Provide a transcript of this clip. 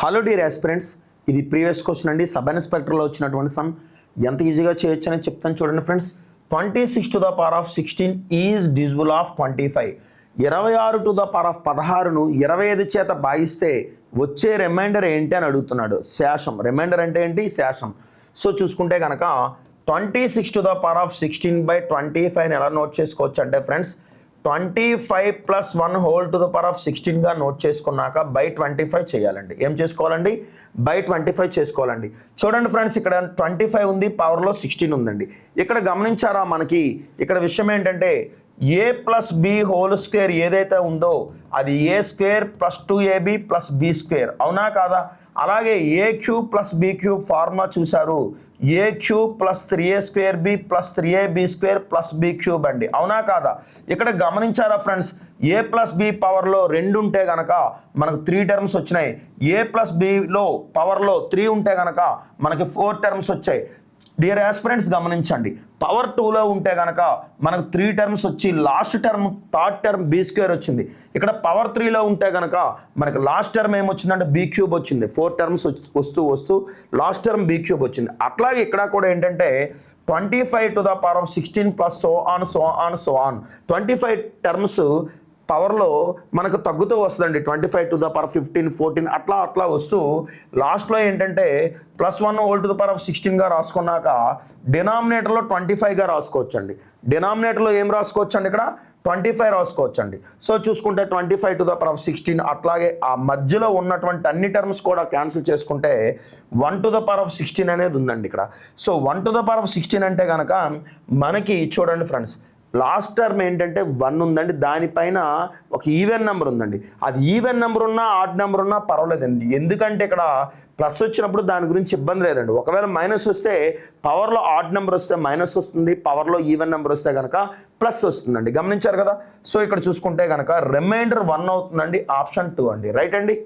Hello dear aspirants, ఇది previous question అండి. Sub ఇన్స్పెక్టర్లో వచ్చినటువంటి సమ్ ఎంత ఈజీగా చేయొచ్చు అని చెప్తాను చూడండి friends. 26 to the power of 16 is divisible of 25. 26 to the power of 16ను 25 చేత భాగిస్తే వచ్చే రిమైండర్ ఏంటి అని అడుగుతున్నాడు. శేషం. రిమైండర్ అంటే ఏంటి? శేషం. సో చూసుకుంటే కనుక 26 to the power of 16 by 25 ఎలా నోట్ చేసుకోవచ్చు అంటే friends 25 plus 1 whole to the power of 16గా నోట్ చేసుకున్నాక బై 25 చేయాలండి. ఏం చేసుకోవాలండి? బై 25 చేసుకోవాలండి. చూడండి ఫ్రెండ్స్, ఇక్కడ 25 ఉంది, పవర్లో 16 ఉందండి. ఇక్కడ గమనించారా, మనకి ఇక్కడ విషయం ఏంటంటే A plus B whole square ఏదైతే ఉందో అది A square plus 2ab plus B square, అవునా కాదా? అలాగే A cube plus B cube formula చూశారు, A cube plus 3a square B plus 3ab square plus B cube అండి, అవునా కాదా? ఇక్కడ గమనించారా ఫ్రెండ్స్, ఏ ప్లస్ బి పవర్లో 2 ఉంటే కనుక మనకు 3 టర్మ్స్ వచ్చినాయి. ఏ ప్లస్ బిలో పవర్లో 3 ఉంటే కనుక మనకి 4 టర్మ్స్ వచ్చాయి. డియర్ ఆస్పిరెంట్స్ గమనించండి, పవర్ 2లో ఉంటే కనుక మనకు 3 టర్మ్స్ వచ్చి last term third term B square వచ్చింది. ఇక్కడ పవర్ 3లో ఉంటే కనుక మనకు లాస్ట్ టర్మ్ ఏమొచ్చిందంటే బీ క్యూబ్ వచ్చింది. 4 టర్మ్స్ వస్తూ లాస్ట్ టర్మ్ బీ క్యూబ్ వచ్చింది. అట్లాగే ఇక్కడ కూడా ఏంటంటే 25 to the power of 16 plus so on 25 terms పవర్లో మనకు తగ్గుతూ వస్తుందండి. 25 to the power 15 14 అట్లా వస్తూ లాస్ట్లో ఏంటంటే plus 1 whole to the power of 16గా రాసుకున్నాక డినామినేటర్లో 25గా రాసుకోవచ్చండి. డినామినేటర్లో ఏం రాసుకోవచ్చండి? ఇక్కడ 25 రాసుకోవచ్చండి. సో చూసుకుంటే 25 to the power of 16, అట్లాగే ఆ మధ్యలో ఉన్నటువంటి అన్ని టర్మ్స్ కూడా క్యాన్సిల్ చేసుకుంటే 1 to the power of 16 అనేది ఉందండి ఇక్కడ. So 1 to the power of 16 అంటే కనుక మనకి చూడండి ఫ్రెండ్స్, లాస్ట్ టర్మ్ ఏంటంటే 1 ఉందండి, దానిపైన ఒక ఈవెన్ నెంబర్ ఉందండి. అది ఈవెన్ నెంబర్ ఉన్నా ఆడ్ నెంబర్ ఉన్నా పర్వాలేదండి, ఎందుకంటే ఇక్కడ ప్లస్ వచ్చినప్పుడు దాని గురించి ఇబ్బంది లేదండి. ఒకవేళ మైనస్ వస్తే పవర్లో ఆడ్ నెంబర్ వస్తే మైనస్ వస్తుంది, పవర్లో ఈవెన్ నెంబర్ వస్తే కనుక ప్లస్ వస్తుందండి. గమనించారు కదా? సో ఇక్కడ చూసుకుంటే కనుక రిమైండర్ 1 అవుతుందండి. ఆప్షన్ 2 అండి. రైట్ అండి.